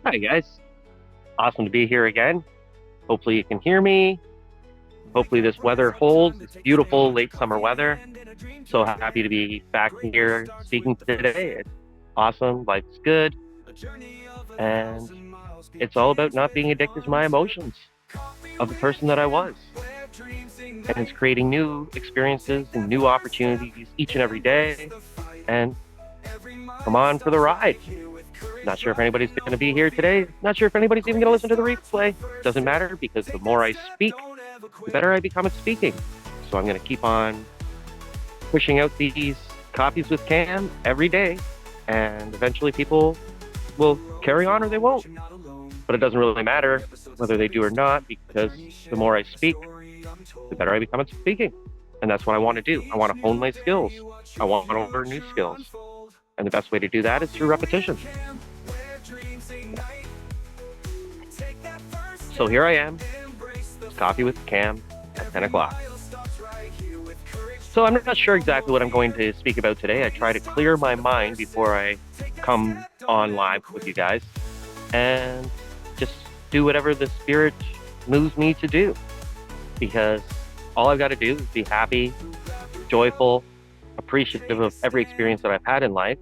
Hi, guys. Awesome to be here again. Hopefully, you can hear me. Hopefully, this weather holds. It's beautiful late summer weather. So happy to be back here speaking today. It's awesome. Life's good. And it's all about not being addicted to my emotions of the person that I was. And it's creating new experiences and new opportunities each and every day. And come on for the ride. Not sure if anybody's going to be here today. Not sure if anybody's even going to listen to the replay. Doesn't matter because the more I speak, the better I become at speaking. So I'm going to keep on pushing out these copies with Cam every day, and eventually people will carry on or they won't. But it doesn't really matter whether they do or not because the more I speak, the better I become at speaking. And that's what I want to do. I want to hone my skills. I want to learn new skills. And the best way to do that is through repetition. So here I am, coffee with Cam at 10 o'clock. So I'm not sure exactly what I'm going to speak about today. I try to clear my mind before I come on live with you guys and just do whatever the spirit moves me to do. Because all I've got to do is be happy, joyful, appreciative of every experience that I've had in life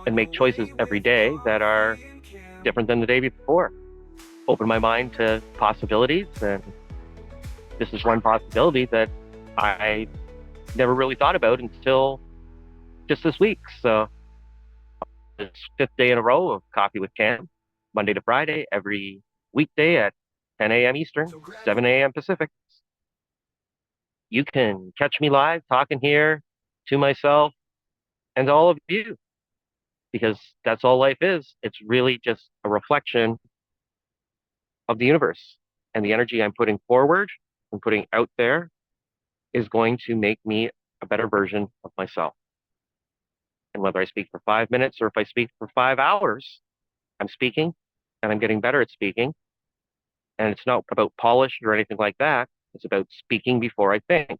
and make choices every day that are different than the day before. Open my mind to possibilities, and this is one possibility that I never really thought about until just this week. So it's fifth day in a row of Coffee with Cam, Monday to Friday, every weekday at 10 a.m. Eastern, 7 a.m. Pacific. You can catch me live talking here to myself and all of you because that's all life is. It's really just a reflection of the universe, and the energy I'm putting forward and putting out there is going to make me a better version of myself. And whether I speak for 5 minutes or if I speak for 5 hours, I'm speaking and I'm getting better at speaking. And it's not about polish or anything like that. It's about speaking before I think.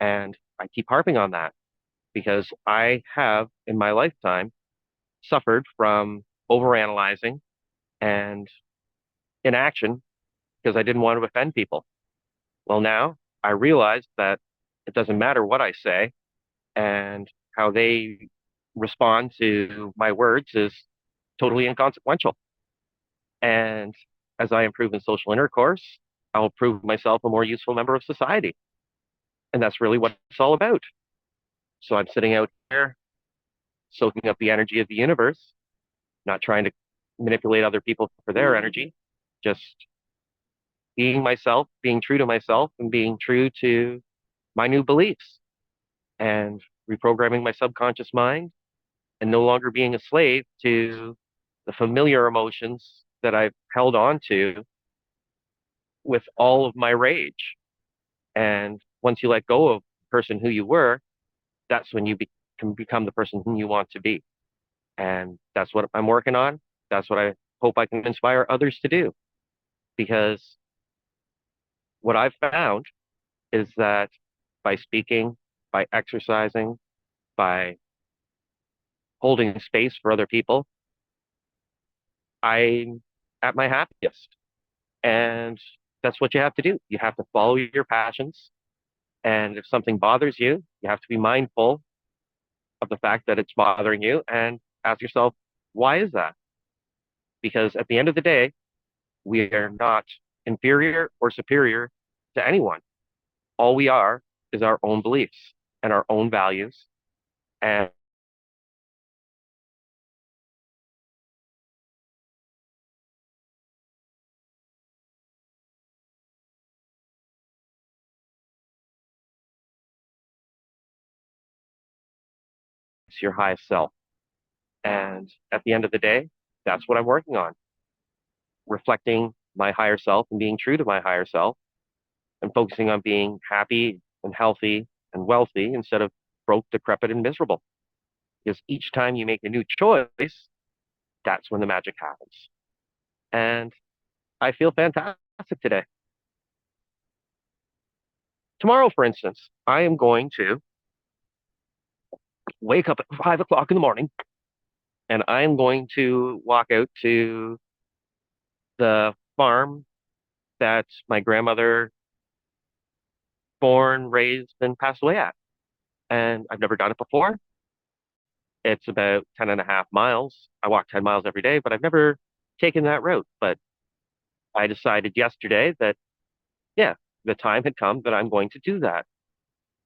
And I keep harping on that because I have in my lifetime suffered from overanalyzing and inaction because I didn't want to offend people. Well, now I realize that it doesn't matter what I say, and how they respond to my words is totally inconsequential. And as I improve in social intercourse, I'll prove myself a more useful member of society. And that's really what it's all about. So I'm sitting out here, soaking up the energy of the universe, not trying to manipulate other people for their energy, just being myself, being true to myself, and being true to my new beliefs, and reprogramming my subconscious mind and no longer being a slave to the familiar emotions that I've held on to with all of my rage. And once you let go of the person who you were, that's when you can become the person who you want to be. And that's what I'm working on. That's what I hope I can inspire others to do. Because what I've found is that by speaking, by exercising, by holding space for other people, I'm at my happiest. And that's what you have to do. You have to follow your passions. And if something bothers you, you have to be mindful of the fact that it's bothering you and ask yourself, why is that? Because at the end of the day, we are not inferior or superior to anyone. All we are is our own beliefs and our own values. And it's your highest self. And at the end of the day, that's what I'm working on, reflecting my higher self and being true to my higher self and focusing on being happy and healthy and wealthy instead of broke, decrepit, and miserable. Because each time you make a new choice, that's when the magic happens. And I feel fantastic today. Tomorrow, for instance, I am going to wake up at 5 o'clock in the morning and I'm going to walk out to the farm that my grandmother born, raised, and passed away at. And I've never done it before. It's about 10 and a half miles. I walk 10 miles every day, but I've never taken that route. But I decided yesterday that, yeah, the time had come that I'm going to do that,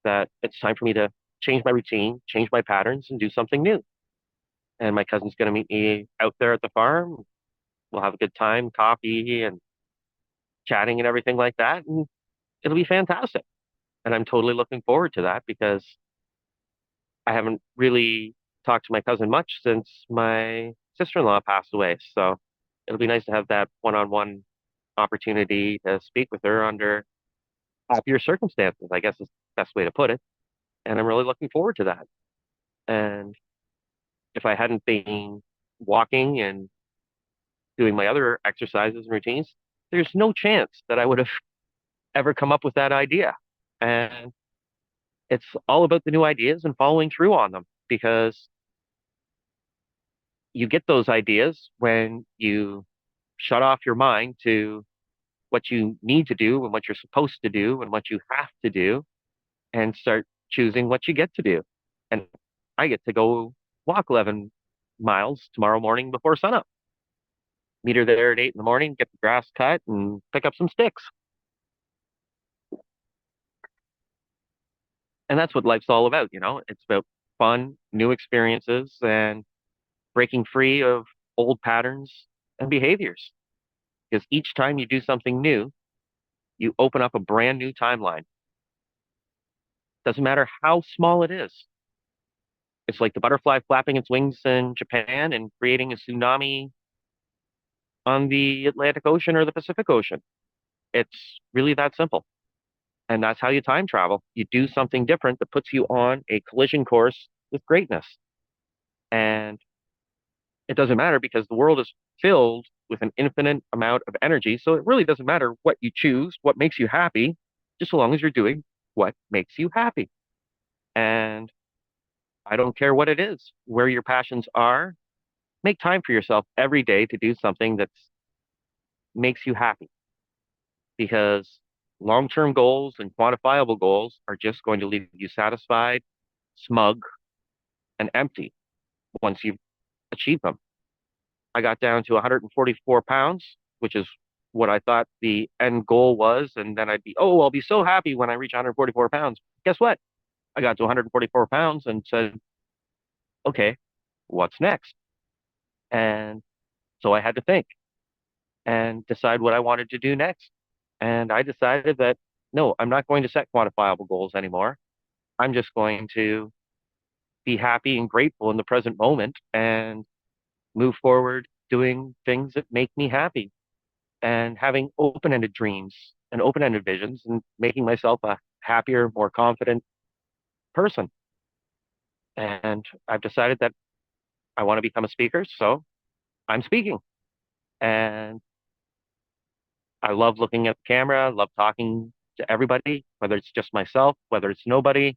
that it's time for me to change my routine, change my patterns, and do something new. And my cousin's going to meet me out there at the farm. We'll have a good time, coffee and chatting and everything like that. And it'll be fantastic. And I'm totally looking forward to that because I haven't really talked to my cousin much since my sister-in-law passed away. So it'll be nice to have that one-on-one opportunity to speak with her under happier circumstances, I guess is the best way to put it. And I'm really looking forward to that. And if I hadn't been walking and doing my other exercises and routines, there's no chance that I would have ever come up with that idea. And it's all about the new ideas and following through on them because you get those ideas when you shut off your mind to what you need to do and what you're supposed to do and what you have to do and start choosing what you get to do. And I get to go walk 11 miles tomorrow morning before sunup. Meet her there at 8 in the morning, get the grass cut and pick up some sticks. And that's what life's all about, you know? It's about fun, new experiences and breaking free of old patterns and behaviors. Because each time you do something new, you open up a brand new timeline. Doesn't matter how small it is. It's like the butterfly flapping its wings in Japan and creating a tsunami on the Atlantic Ocean or the Pacific Ocean. It's really that simple. And that's how you time travel. You do something different that puts you on a collision course with greatness. And it doesn't matter because the world is filled with an infinite amount of energy. So it really doesn't matter what you choose, what makes you happy, just so long as you're doing what makes you happy. And I don't care what it is, where your passions are, make time for yourself every day to do something that makes you happy because long-term goals and quantifiable goals are just going to leave you satisfied, smug, and empty once you've achieved them. I got down to 144 pounds, which is what I thought the end goal was. And then I'll be so happy when I reach 144 pounds. Guess what? I got to 144 pounds and said, okay, what's next? And so I had to think and decide what I wanted to do next. And I decided that no, I'm not going to set quantifiable goals anymore. I'm just going to be happy and grateful in the present moment and move forward doing things that make me happy and having open-ended dreams and open-ended visions and making myself a happier, more confident person. And I've decided that I want to become a speaker, so I'm speaking. And I love looking at the camera, I love talking to everybody, whether it's just myself, whether it's nobody.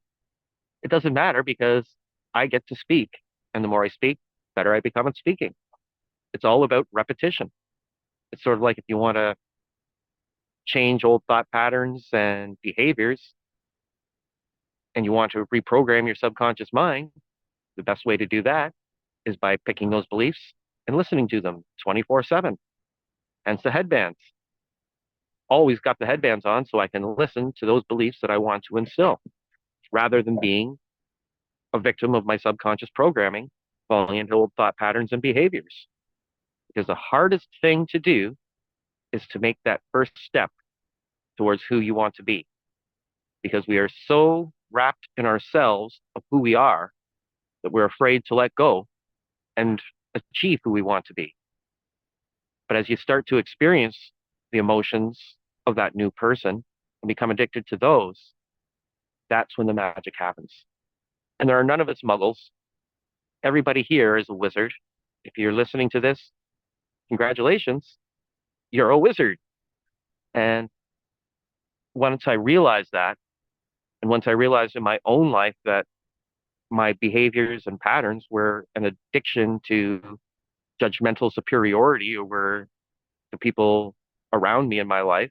It doesn't matter because I get to speak. And the more I speak, better I become at speaking. It's all about repetition. It's sort of like if you want to change old thought patterns and behaviors and you want to reprogram your subconscious mind, the best way to do that is by picking those beliefs and listening to them 24/7. Hence the headbands. Always got the headbands on so I can listen to those beliefs that I want to instill rather than being a victim of my subconscious programming, falling into old thought patterns and behaviors. Because the hardest thing to do is to make that first step towards who you want to be. Because we are so wrapped in ourselves of who we are that we're afraid to let go and achieve who we want to be. But as you start to experience the emotions of that new person and become addicted to those, that's when the magic happens. And there are none of us muggles. Everybody here is a wizard. If you're listening to this, congratulations, you're a wizard. And once I realized that, and once I realized in my own life that my behaviors and patterns were an addiction to judgmental superiority over the people around me in my life,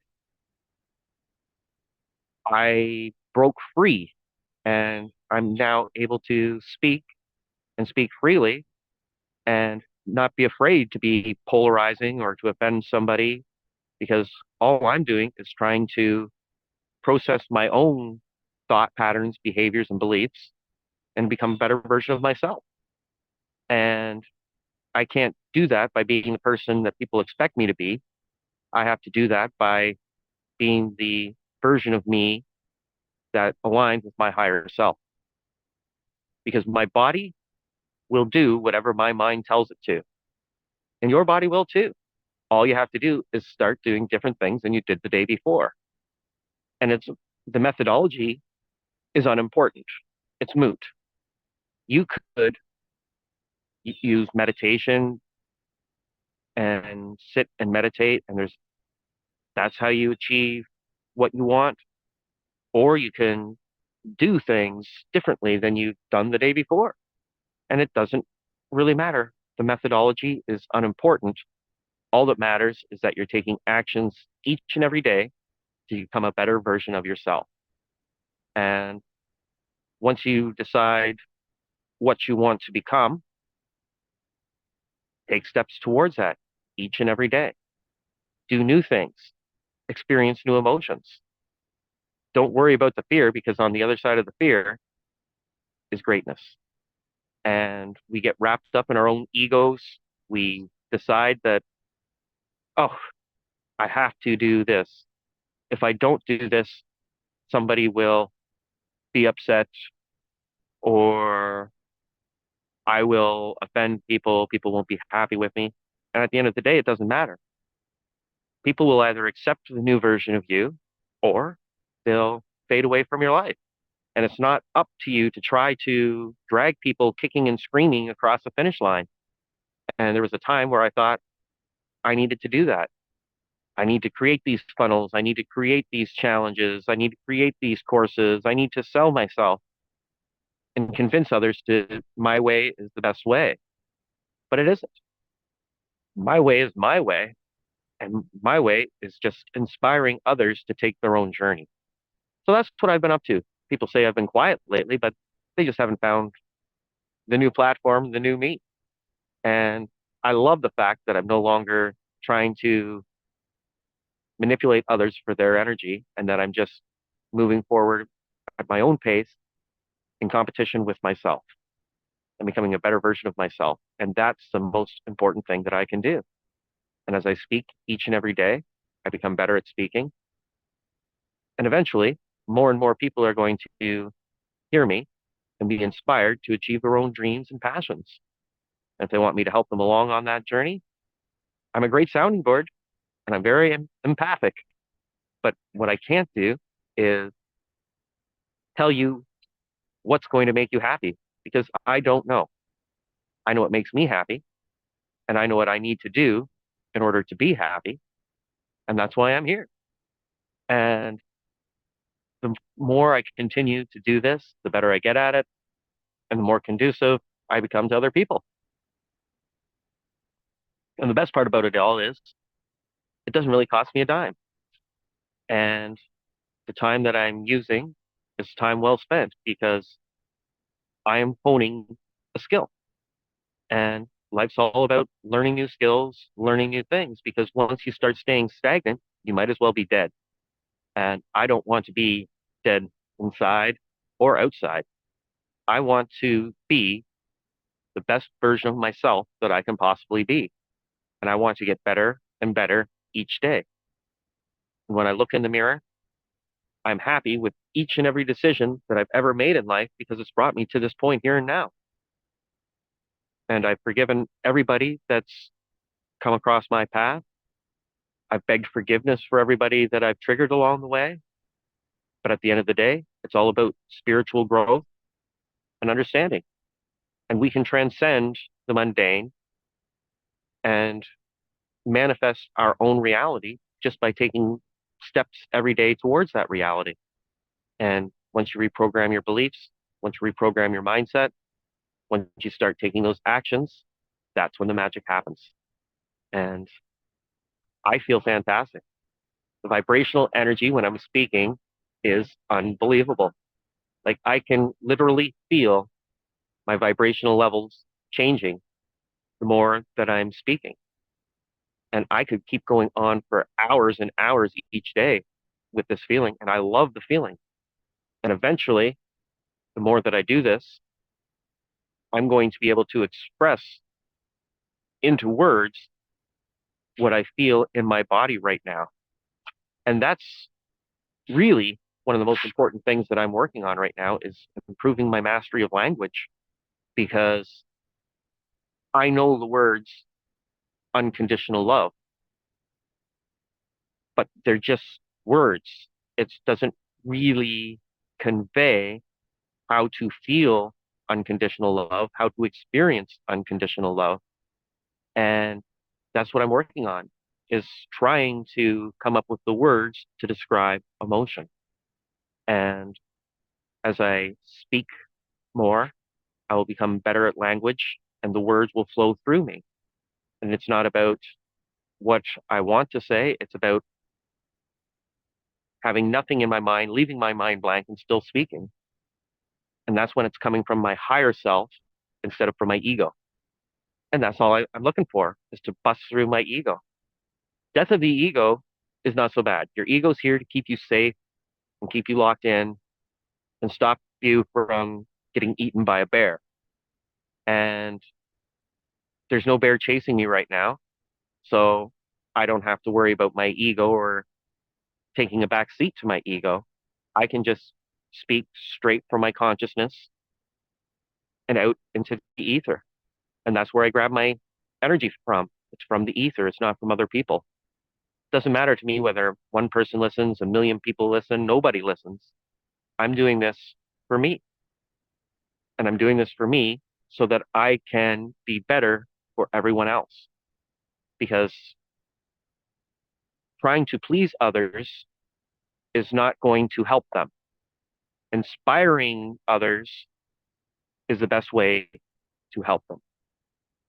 I broke free and I'm now able to speak and speak freely and not be afraid to be polarizing or to offend somebody because all I'm doing is trying to process my own thought patterns, behaviors, and beliefs and become a better version of myself. And I can't do that by being the person that people expect me to be. I have to do that by being the version of me that aligns with my higher self. Because my body will do whatever my mind tells it to, and your body will too. All you have to do is start doing different things than you did the day before. And it's the methodology is unimportant. It's moot. You could use meditation and sit and meditate, and that's how you achieve what you want. Or you can do things differently than you've done the day before. And it doesn't really matter. The methodology is unimportant. All that matters is that you're taking actions each and every day to become a better version of yourself. And once you decide what you want to become, take steps towards that each and every day. Do new things, experience new emotions. Don't worry about the fear because on the other side of the fear is greatness. And we get wrapped up in our own egos. We decide that, oh, I have to do this. If I don't do this, somebody will be upset or I will offend people. People won't be happy with me. And at the end of the day, it doesn't matter. People will either accept the new version of you or they'll fade away from your life. And it's not up to you to try to drag people kicking and screaming across the finish line. And there was a time where I thought I needed to do that. I need to create these funnels. I need to create these challenges. I need to create these courses. I need to sell myself and convince others to my way is the best way. But it isn't. My way is my way. And my way is just inspiring others to take their own journey. So that's what I've been up to. People say I've been quiet lately, but they just haven't found the new platform, the new me. And I love the fact that I'm no longer trying to manipulate others for their energy and that I'm just moving forward at my own pace in competition with myself and becoming a better version of myself. And that's the most important thing that I can do. And as I speak each and every day, I become better at speaking. And eventually, more and more people are going to hear me and be inspired to achieve their own dreams and passions. And if they want me to help them along on that journey, I'm a great sounding board and I'm very empathic. But what I can't do is tell you what's going to make you happy because I don't know. I know what makes me happy and I know what I need to do in order to be happy. And that's why I'm here. And the more I continue to do this, the better I get at it and the more conducive I become to other people. And the best part about it all is it doesn't really cost me a dime. And the time that I'm using is time well spent because I am honing a skill. And life's all about learning new skills, learning new things, because once you start staying stagnant, you might as well be dead. And I don't want to be dead inside or outside. I want to be the best version of myself that I can possibly be. And I want to get better and better each day. When I look in the mirror, I'm happy with each and every decision that I've ever made in life because it's brought me to this point here and now. And I've forgiven everybody that's come across my path. I've begged forgiveness for everybody that I've triggered along the way. But at the end of the day, it's all about spiritual growth and understanding. And we can transcend the mundane and manifest our own reality just by taking steps every day towards that reality. And once you reprogram your beliefs, once you reprogram your mindset, once you start taking those actions, that's when the magic happens. And I feel fantastic. The vibrational energy when I'm speaking is unbelievable. Like I can literally feel my vibrational levels changing the more that I'm speaking. And I could keep going on for hours and hours each day with this feeling. And I love the feeling. And eventually, the more that I do this, I'm going to be able to express into words what I feel in my body right now. And that's really one of the most important things that I'm working on right now is improving my mastery of language because I know the words unconditional love, but they're just words. It doesn't really convey how to feel unconditional love, how to experience unconditional love. And that's what I'm working on is trying to come up with the words to describe emotion. And as I speak more, I will become better at language and the words will flow through me. And it's not about what I want to say, it's about having nothing in my mind, leaving my mind blank and still speaking. And that's when it's coming from my higher self instead of from my ego. And that's all I'm looking for is to bust through my ego. Death of the ego is not so bad. Your ego's here to keep you safe and keep you locked in and stop you from getting eaten by a bear. And there's no bear chasing me right now. So I don't have to worry about my ego or taking a back seat to my ego. I can just speak straight from my consciousness and out into the ether. And that's where I grab my energy from. It's from the ether. It's not from other people. It doesn't matter to me whether one person listens, a million people listen, nobody listens. I'm doing this for me. And I'm doing this for me so that I can be better for everyone else. Because trying to please others is not going to help them. Inspiring others is the best way to help them.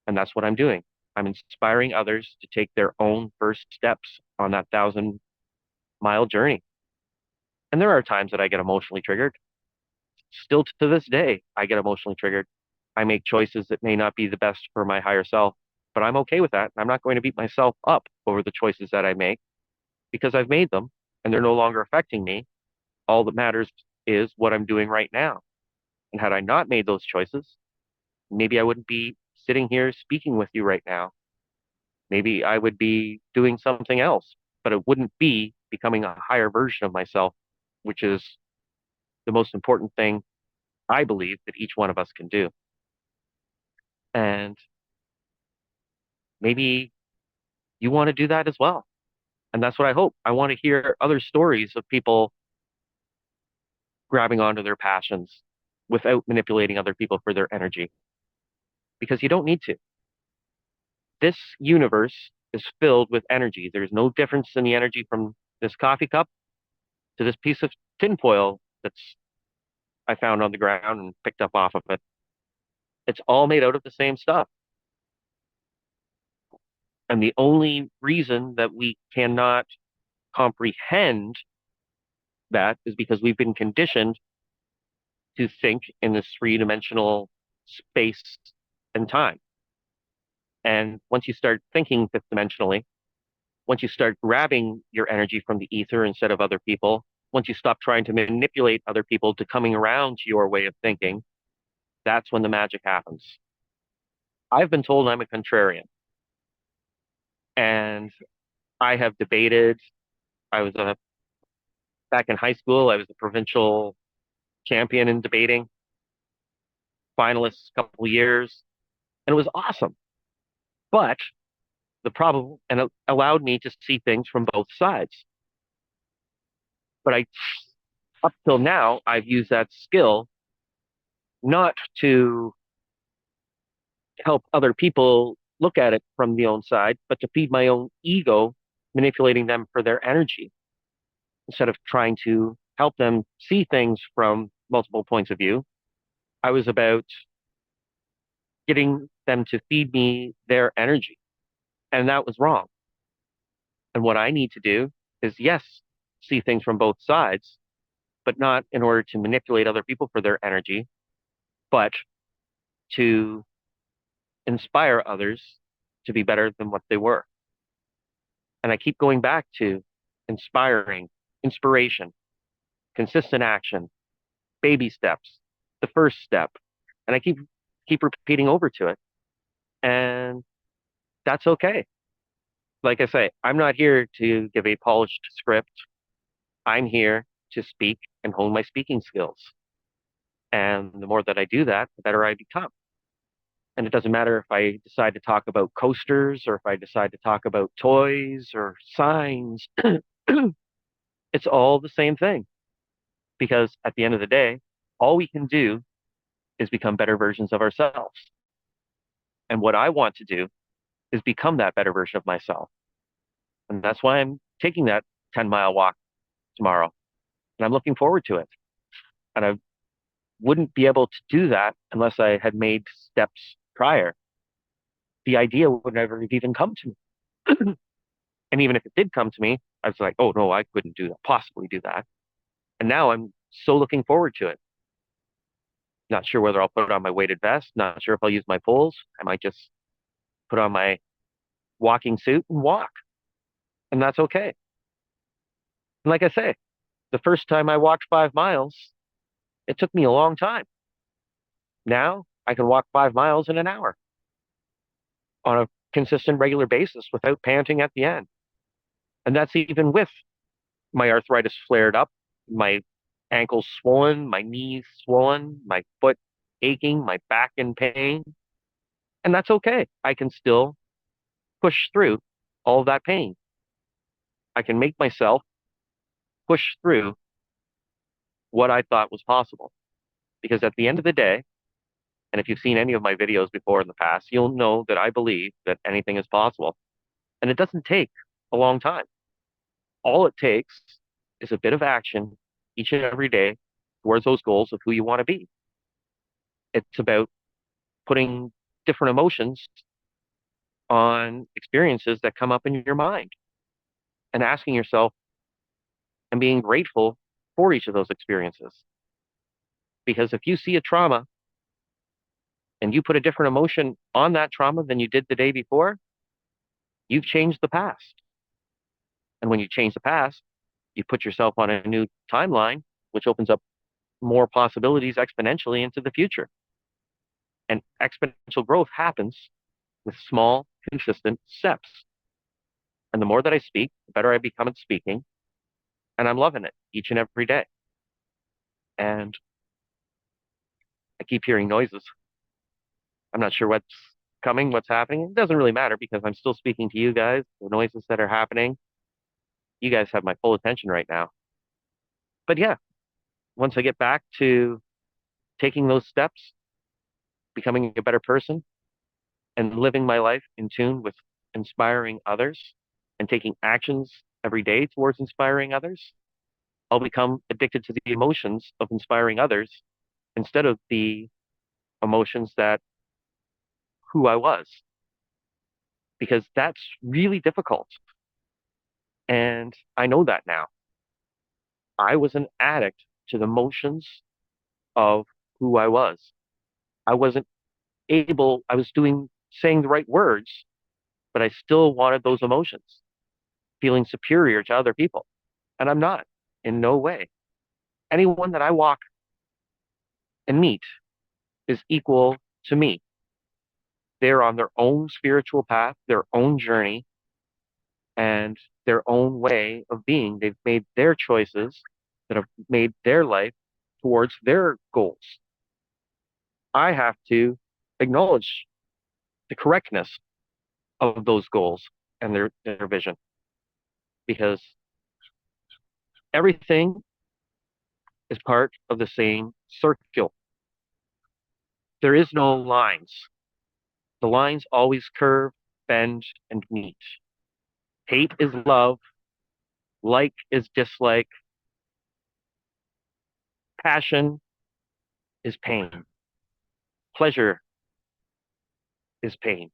And that's what I'm doing. I'm inspiring others to take their own first steps on that 1,000-mile journey. And there are times that I get emotionally triggered. Still to this day, I get emotionally triggered. I make choices that may not be the best for my higher self, but I'm okay with that. I'm not going to beat myself up over the choices that I make because I've made them and they're no longer affecting me. All that matters is what I'm doing right now. And had I not made those choices, maybe I wouldn't be sitting here speaking with you right now. Maybe I would be doing something else, but it wouldn't be becoming a higher version of myself, which is the most important thing I believe that each one of us can do. And maybe you want to do that as well. And that's what I hope. I want to hear other stories of people grabbing onto their passions without manipulating other people for their energy because you don't need to. This universe is filled with energy. There's no difference in the energy from this coffee cup to this piece of tinfoil that's I found on the ground and picked up off of it. It's all made out of the same stuff. And the only reason that we cannot comprehend that is because we've been conditioned to think in this three-dimensional space and time. And once you start thinking fifth dimensionally, once you start grabbing your energy from the ether instead of other people, once you stop trying to manipulate other people to coming around to your way of thinking, that's when the magic happens. I've been told I'm a contrarian, and I have debated. I was a back in high school. I was a provincial champion in debating, finalist a couple of years, and it was awesome. But the problem, and it allowed me to see things from both sides. But up till now, I've used that skill not to help other people look at it from the own side, but to feed my own ego, manipulating them for their energy instead of trying to help them see things from multiple points of view. I was about getting them to feed me their energy, and that was wrong. And what I need to do is, yes, see things from both sides, but not in order to manipulate other people for their energy, but to inspire others to be better than what they were. And I keep going back to inspiring, inspiration, consistent action, baby steps, the first step. And I keep repeating over to it. And that's okay. Like I say, I'm not here to give a polished script. I'm here to speak and hone my speaking skills. And the more that I do that, the better I become. And it doesn't matter if I decide to talk about coasters or if I decide to talk about toys or signs. It's all the same thing because at the end of the day, all we can do is become better versions of ourselves. And what I want to do is become that better version of myself. And that's why I'm taking that 10-mile walk tomorrow. And I'm looking forward to it. And I wouldn't be able to do that unless I had made steps prior. The idea would never have even come to me. And even if it did come to me, I was like, oh no, I couldn't do that, possibly do that. And now I'm so looking forward to it. Not sure whether I'll put on my weighted vest, not sure if I'll use my poles. I might just put on my walking suit and walk. And that's okay. And like I say, the first time I walked 5 miles, it took me a long time. Now I can walk 5 miles in an hour on a consistent, regular basis without panting at the end. And that's even with my arthritis flared up, my ankles swollen, my knees swollen, my foot aching, my back in pain. And that's okay. I can still push through all of that pain. I can make myself push through what I thought was possible. Because at the end of the day, and if you've seen any of my videos before in the past, you'll know that I believe that anything is possible. And it doesn't take a long time. All it takes is a bit of action each and every day towards those goals of who you want to be. It's about putting different emotions on experiences that come up in your mind and asking yourself and being grateful for each of those experiences. Because if you see a trauma and you put a different emotion on that trauma than you did the day before, you've changed the past. And when you change the past, you put yourself on a new timeline, which opens up more possibilities exponentially into the future. And exponential growth happens with small, consistent steps. And the more that I speak, the better I become at speaking. And I'm loving it each and every day. And I keep hearing noises. I'm not sure what's coming, what's happening. It doesn't really matter because I'm still speaking to you guys. The noises that are happening, you guys have my full attention right now. But yeah, once I get back to taking those steps, becoming a better person, and living my life in tune with inspiring others and taking actions every day towards inspiring others, I'll become addicted to the emotions of inspiring others instead of the emotions that who I was, because that's really difficult. And I know that now. I was an addict to the emotions of who I was. I wasn't I was saying the right words, but I still wanted those emotions, feeling superior to other people. And I'm not, in no way. Anyone that I walk and meet is equal to me. They're on their own spiritual path, their own journey, and their own way of being. They've made their choices that have made their life towards their goals. I have to acknowledge the correctness of those goals and their vision because everything is part of the same circle. There is no lines. The lines always curve, bend, and meet. Hate is love. Like is dislike. Passion is pain. Pleasure is pain.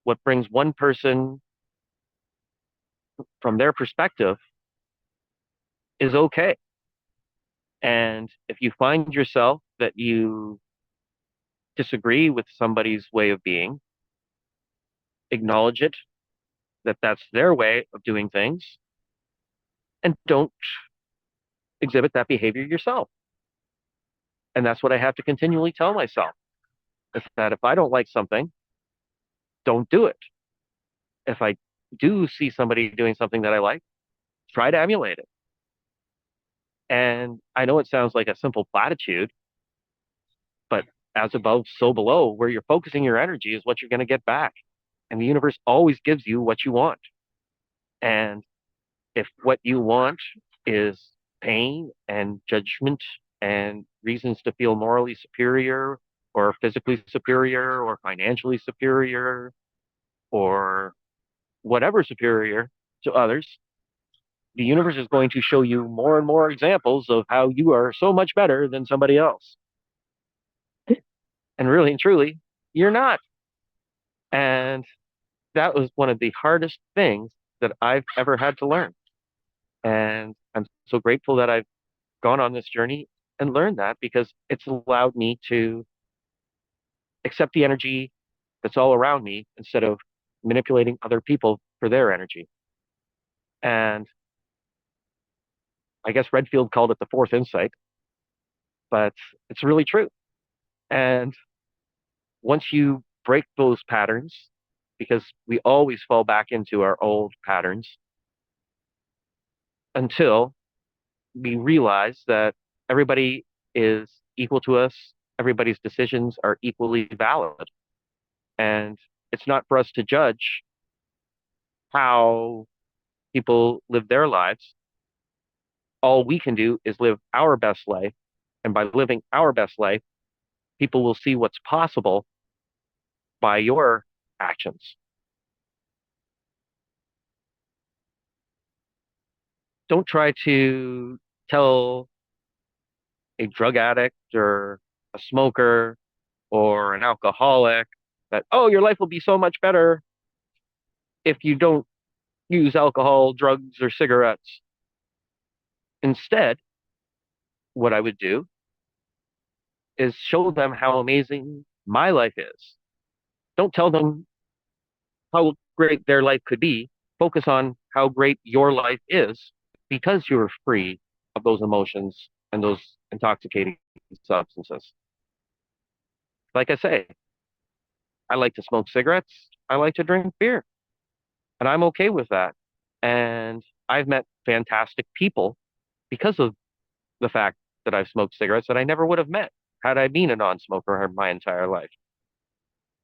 What brings one person from their perspective is okay. And if you find yourself that you disagree with somebody's way of being, acknowledge it, that that's their way of doing things, and don't exhibit that behavior yourself. And that's what I have to continually tell myself is that if I don't like something, don't do it. If I do see somebody doing something that I like, try to emulate it. And I know it sounds like a simple platitude, but as above, so below, where you're focusing your energy is what you're going to get back. And the universe always gives you what you want. And if what you want is pain and judgment and reasons to feel morally superior or physically superior or financially superior or whatever superior to others, the universe is going to show you more and more examples of how you are so much better than somebody else. And really and truly, you're not. And that was one of the hardest things that I've ever had to learn. And I'm so grateful that I've gone on this journey and learned that because it's allowed me to accept the energy that's all around me instead of manipulating other people for their energy. And I guess Redfield called it the fourth insight, but it's really true. And once you break those patterns, because we always fall back into our old patterns until we realize that everybody is equal to us, everybody's decisions are equally valid. And it's not for us to judge how people live their lives. All we can do is live our best life. And by living our best life, people will see what's possible by your actions. Don't try to tell a drug addict or a smoker or an alcoholic that, oh, your life will be so much better if you don't use alcohol, drugs, or cigarettes. Instead, what I would do is show them how amazing my life is. Don't tell them how great their life could be. Focus on how great your life is because you're free of those emotions and those intoxicating substances. Like I say, I like to smoke cigarettes. I like to drink beer, and I'm okay with that. And I've met fantastic people because of the fact that I've smoked cigarettes that I never would have met had I been a non-smoker my entire life.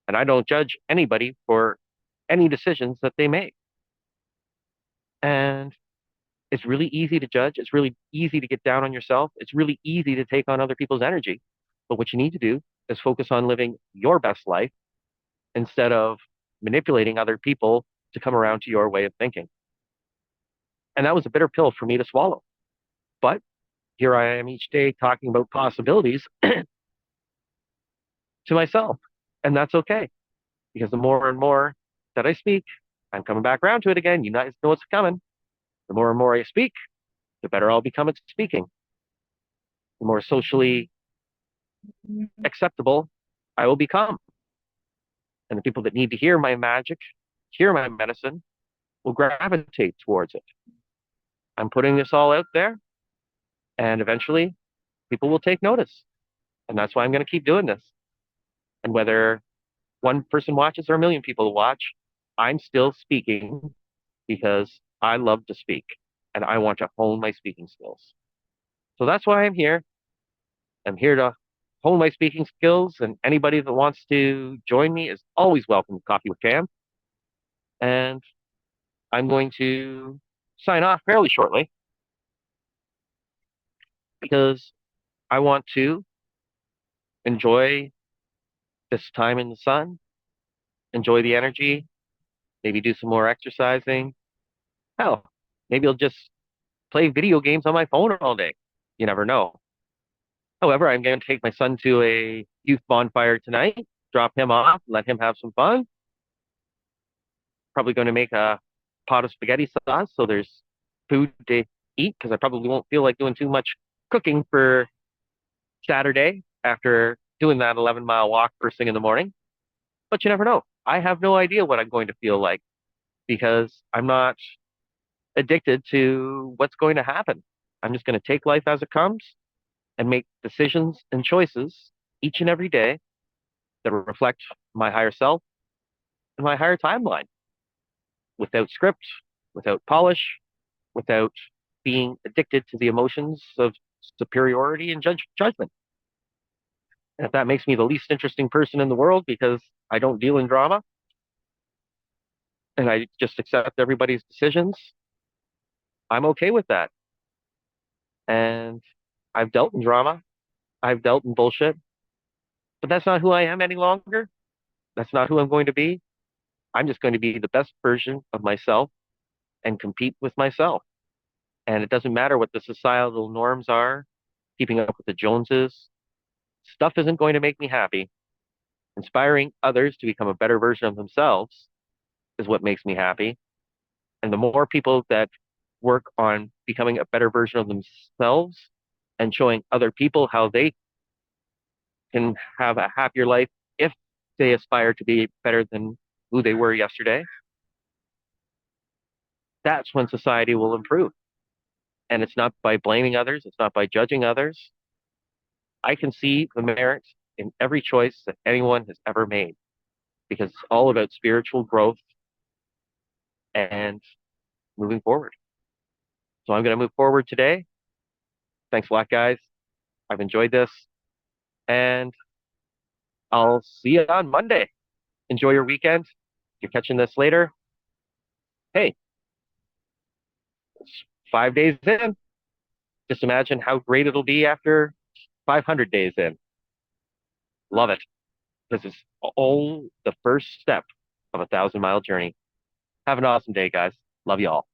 And I don't judge anybody for any decisions that they make. And it's really easy to judge. It's really easy to get down on yourself. It's really easy to take on other people's energy. But what you need to do is focus on living your best life instead of manipulating other people to come around to your way of thinking. And that was a bitter pill for me to swallow. But here I am each day talking about possibilities to myself. And that's okay because the more and more that I speak, I'm coming back around to it again. You guys know what's coming. The more and more I speak, the better I'll become at speaking. The more socially acceptable I will become. And the people that need to hear my magic, hear my medicine, will gravitate towards it. I'm putting this all out there, and eventually people will take notice. And that's why I'm going to keep doing this. And whether one person watches or a million people watch, I'm still speaking because I love to speak and I want to hone my speaking skills. So that's why I'm here. I'm here to hone my speaking skills, and anybody that wants to join me is always welcome to Coffee with Cam. And I'm going to sign off fairly shortly because I want to enjoy this time in the sun, enjoy the energy, maybe do some more exercising. Hell, maybe I'll just play video games on my phone all day. You never know. However, I'm going to take my son to a youth bonfire tonight, drop him off, let him have some fun. Probably going to make a pot of spaghetti sauce, so there's food to eat because I probably won't feel like doing too much cooking for Saturday after doing that 11-mile walk first thing in the morning. But you never know. I have no idea what I'm going to feel like because I'm not addicted to what's going to happen. I'm just going to take life as it comes and make decisions and choices each and every day that reflect my higher self and my higher timeline without script, without polish, without being addicted to the emotions of superiority and judgment. And if that makes me the least interesting person in the world because I don't deal in drama and I just accept everybody's decisions, I'm okay with that. And I've dealt in drama, I've dealt in bullshit, but that's not who I am any longer. That's not who I'm going to be. I'm just going to be the best version of myself and compete with myself. And it doesn't matter what the societal norms are, keeping up with the Joneses. Stuff isn't going to make me happy. Inspiring others to become a better version of themselves is what makes me happy. And the more people that work on becoming a better version of themselves and showing other people how they can have a happier life if they aspire to be better than who they were yesterday, that's when society will improve. And it's not by blaming others, it's not by judging others. I can see the merit in every choice that anyone has ever made because it's all about spiritual growth and moving forward. So I'm going to move forward today. Thanks a lot, guys. I've enjoyed this, and I'll see you on Monday. Enjoy your weekend. If you're catching this later, hey, it's 5 days in. Just imagine how great it'll be after 500 days in. Love it. This is all the first step of a 1,000-mile journey. Have an awesome day, guys. Love you all.